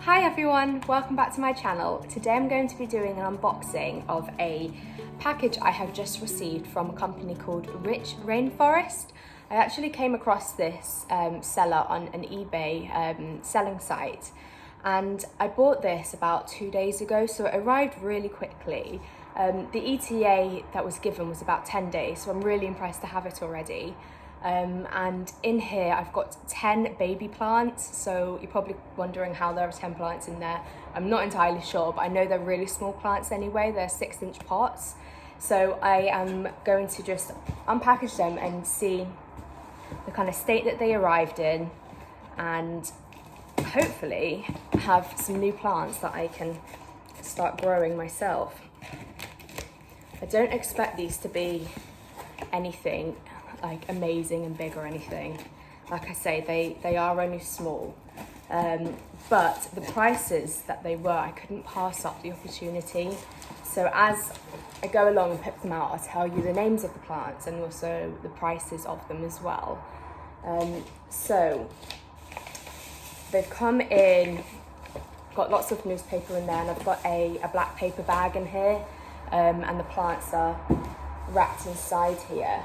Hi everyone, welcome back to my channel. Today I'm going to be doing an unboxing of a package I have just received from a company called Rich Rainforest. I actually came across this seller on an eBay selling site, and I bought this about 2 days ago, so it arrived really quickly. The ETA that was given was about 10 days, so I'm really impressed to have it already. And in here I've got 10 baby plants, so you're probably wondering how there are 10 plants in there. I'm not entirely sure, but I know they're really small plants anyway. They're 6-inch pots. So I am going to just unpackage them and see the kind of state that they arrived in, and hopefully have some new plants that I can start growing myself. I don't expect these to be anything like amazing and big or anything. Like I say, they are only small, but the prices that they were, I couldn't pass up the opportunity. So as I go along and pick them out, I'll tell you the names of the plants and also the prices of them as well. So they've come in, got lots of newspaper in there, and I've got a black paper bag in here, and the plants are wrapped inside here.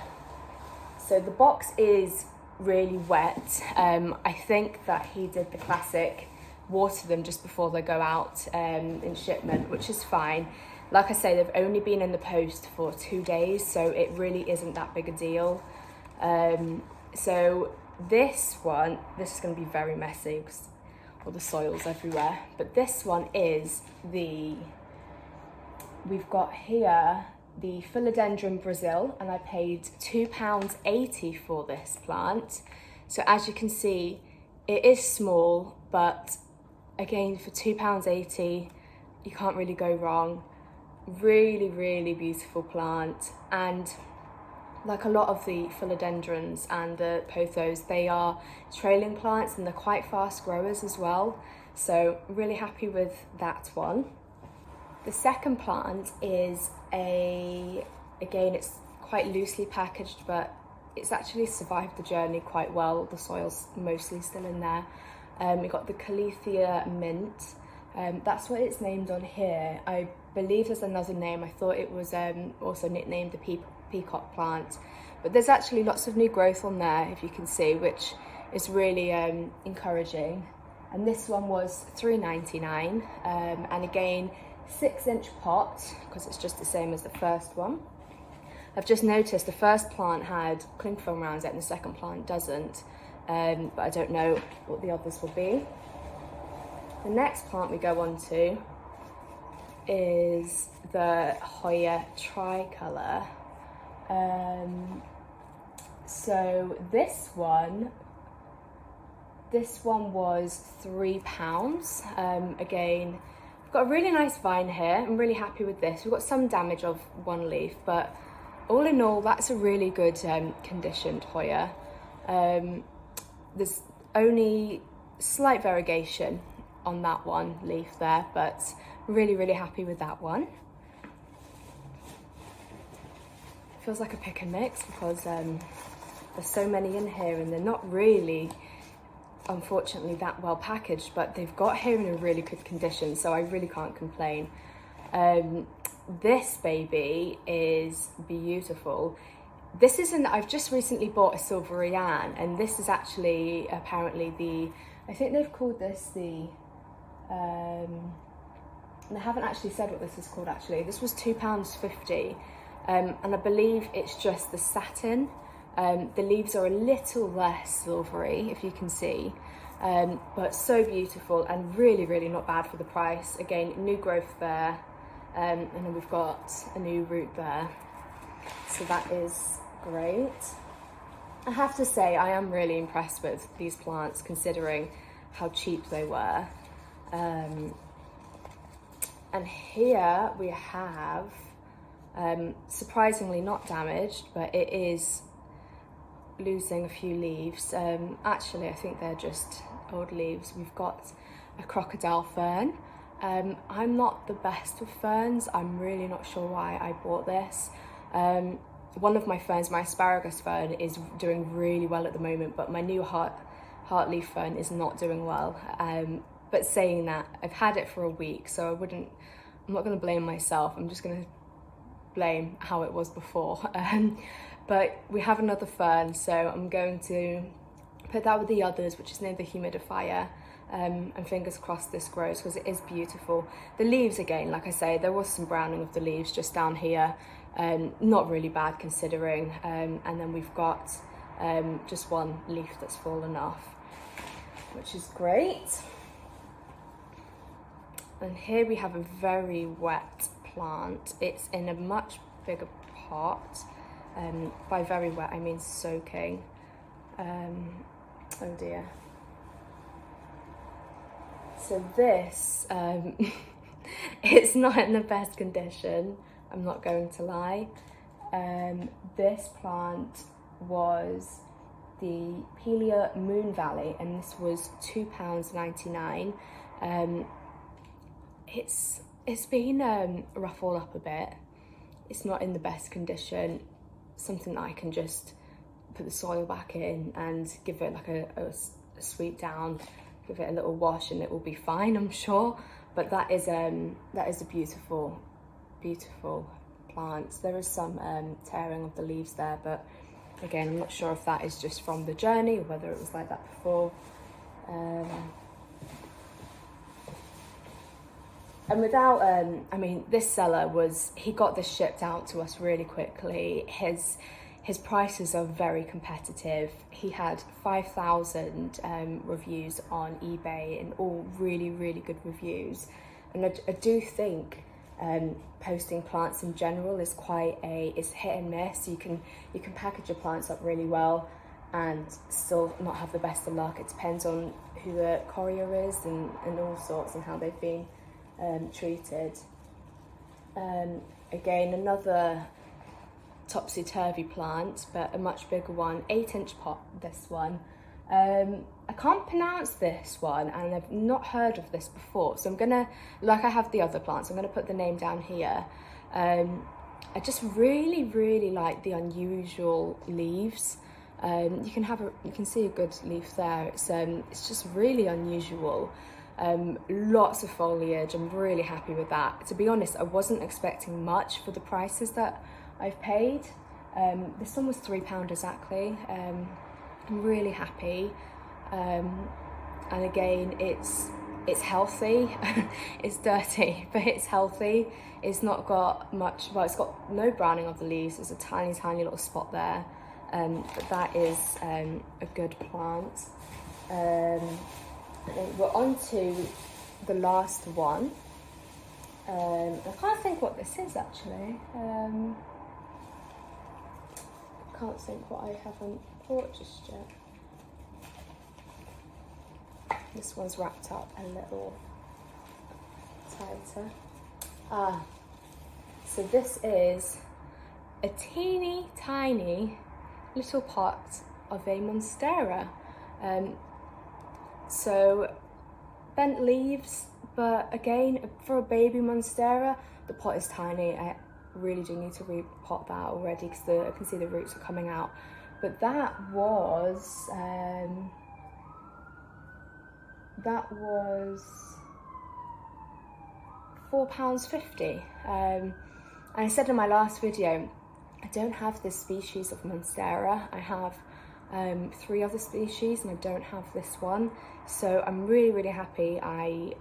So the box is really wet. I think that he did the classic water them just before they go out in shipment, which is fine. Like I say, they've only been in the post for 2 days, so it really isn't that big a deal. So this is going to be very messy because all the soil's everywhere. But this one is we've got here the Philodendron Brazil, and I paid £2.80 for this plant. So as you can see, it is small, but again, for £2.80, you can't really go wrong. Really, really beautiful plant. And like a lot of the philodendrons and the pothos, they are trailing plants and they're quite fast growers as well. So really happy with that one. The second plant is again, it's quite loosely packaged, but it's actually survived the journey quite well. The soil's mostly still in there. We've got the Calathea mint. That's what it's named on here. I believe there's another name. I thought it was also nicknamed the peacock plant. But there's actually lots of new growth on there, if you can see, which is really encouraging. And this one was £3.99, and again, 6-inch pot, because it's just the same as the first one. I've just noticed the first plant had cling film around it and the second plant doesn't, but I don't know what the others will be. The next plant we go on to is the Hoya Tricolor. So this one was £3. Again, got a really nice vine here. I'm really happy with this. We've got some damage of one leaf, but all in all, that's a really good conditioned Hoya. There's only slight variegation on that one leaf there, but really, really happy with that one. Feels like a pick and mix because there's so many in here and they're not really, unfortunately, that well packaged, but they've got here in a really good condition, so I really can't complain. This baby is beautiful. This isn't, I've just recently bought a silvery Ann, and this is actually apparently I think they've called this and they haven't actually said what this is called actually. This was £2.50, and I believe it's just the satin. The leaves are a little less silvery, if you can see, but so beautiful and really, really not bad for the price. Again, new growth there, and then we've got a new root there, so that is great. I have to say, I am really impressed with these plants considering how cheap they were. And here we have, surprisingly not damaged, but it is losing a few leaves. Actually, I think they're just old leaves. We've got a crocodile fern. I'm not the best with ferns. I'm really not sure why I bought this. One of my ferns, my asparagus fern, is doing really well at the moment, but my new heartleaf fern is not doing well. But saying that, I've had it for a week, so I'm not going to blame myself. I'm just going to blame how it was before. But we have another fern, so I'm going to put that with the others, which is near the humidifier. And fingers crossed this grows, because it is beautiful. The leaves, again, like I say, there was some browning of the leaves just down here. Not really bad considering. And then we've got just one leaf that's fallen off, which is great. And here we have a very wet plant. It's in a much bigger pot. By very wet, I mean soaking. Oh dear. So this, it's not in the best condition, I'm not going to lie. This plant was the Pilea Moon Valley, and this was £2.99. It's been ruffled up a bit. It's not in the best condition. Something that I can just put the soil back in and give it like a sweep down, give it a little wash, and it will be fine, I'm sure. But that is a beautiful, beautiful plant. There is some tearing of the leaves there, but again, I'm not sure if that is just from the journey or whether it was like that before. And without, I mean, this seller he got this shipped out to us really quickly. His prices are very competitive. He had 5,000 reviews on eBay, and all really, really good reviews. And I do think posting plants in general is it's hit and miss. You can package your plants up really well and still not have the best of luck. It depends on who the courier is and all sorts, and how they've been treated. Again, another topsy-turvy plant, but a much bigger one, 8-inch pot, this one. I can't pronounce this one, and I've not heard of this before, so I'm gonna, like I have the other plants, I'm gonna put the name down here. I just really, really like the unusual leaves. You can see a good leaf there. It's just really unusual. Lots of foliage. I'm really happy with that. To be honest, I wasn't expecting much for the prices that I've paid. This one was £3 exactly. I'm really happy. And again, it's healthy. It's dirty, but it's healthy. It's not got much, well, it's got no browning of the leaves. There's a tiny, tiny little spot there. But that is a good plant. We're on to the last one. I can't think what this is actually. Can't think what I haven't purchased yet. This one's wrapped up a little tighter. So this is a teeny tiny little pot of a monstera. So bent leaves, but again, for a baby monstera, the pot is tiny. I really do need to repot that already, because I can see the roots are coming out. But that was £4.50. And I said in my last video, I don't have this species of monstera. I have 3 other species, and I don't have this one. So I'm really, really happy I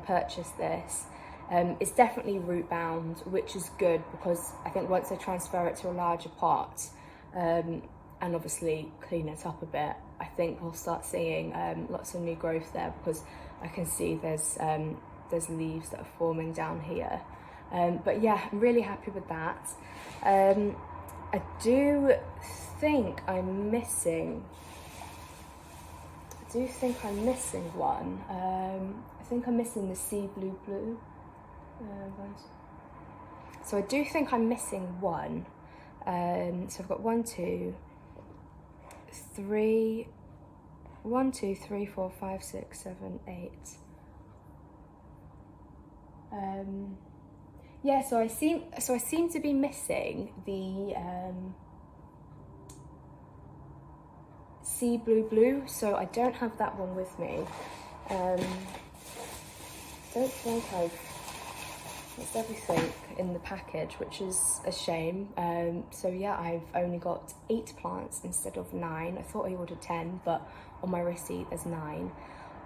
purchased this. It's definitely root bound, which is good, because I think once I transfer it to a larger pot and obviously clean it up a bit, I think we'll start seeing lots of new growth there, because I can see there's leaves that are forming down here. But yeah, I'm really happy with that. I do think I'm missing one. I think I'm missing the sea blue. So I do think I'm missing one. So I've got 1, 2, 3, 4, 5, 6, 7, 8. Yeah, so I seem to be missing the sea blue. So I don't have that one with me. Don't think that's everything in the package, which is a shame. So yeah, I've only got 8 plants instead of 9. I thought I ordered 10, but on my receipt there's 9.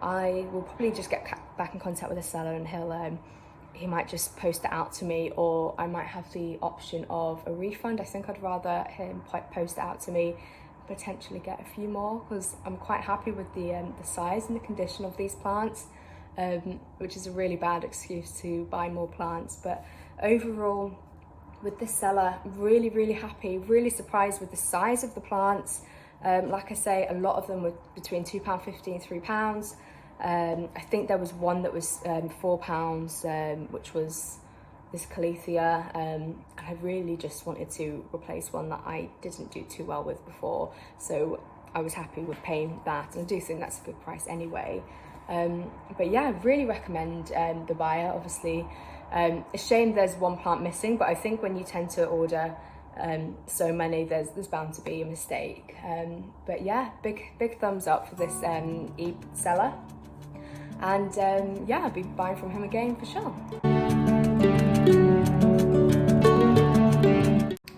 I will probably just get back in contact with the seller, and he might just post it out to me, or I might have the option of a refund. I think I'd rather him post it out to me, potentially get a few more, because I'm quite happy with the size and the condition of these plants, which is a really bad excuse to buy more plants. But overall, with this seller, really happy, really surprised with the size of the plants. Like I say, a lot of them were between £2.50 and £3. I think there was one that was £4, which was this Calathea, and I really just wanted to replace one that I didn't do too well with before, so I was happy with paying that, and I do think that's a good price anyway. But yeah, I really recommend the buyer. Obviously, a shame there's one plant missing, but I think when you tend to order so many, there's bound to be a mistake. But yeah, big thumbs up for this seller, and yeah, I'll be buying from him again for sure.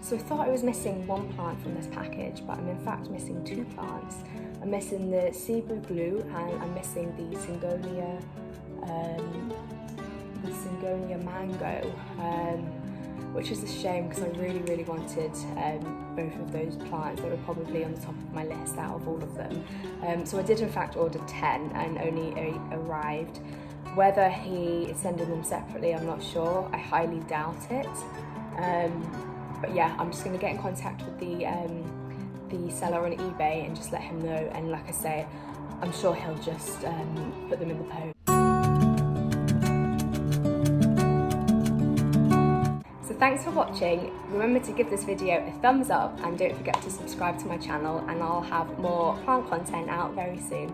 So I thought I was missing one plant from this package, but I'm in fact missing 2 plants. I'm missing the sea blue, and I'm missing the Syngonium mango, which is a shame because I really wanted both of those plants. They were probably on the top of my list out of all of them. So I did in fact order 10, and only 8 arrived. Whether he is sending them separately, I'm not sure. I highly doubt it. But yeah, I'm just going to get in contact with the seller on eBay and just let him know. And like I say, I'm sure he'll just put them in the post. So thanks for watching. Remember to give this video a thumbs up, and don't forget to subscribe to my channel, and I'll have more plant content out very soon.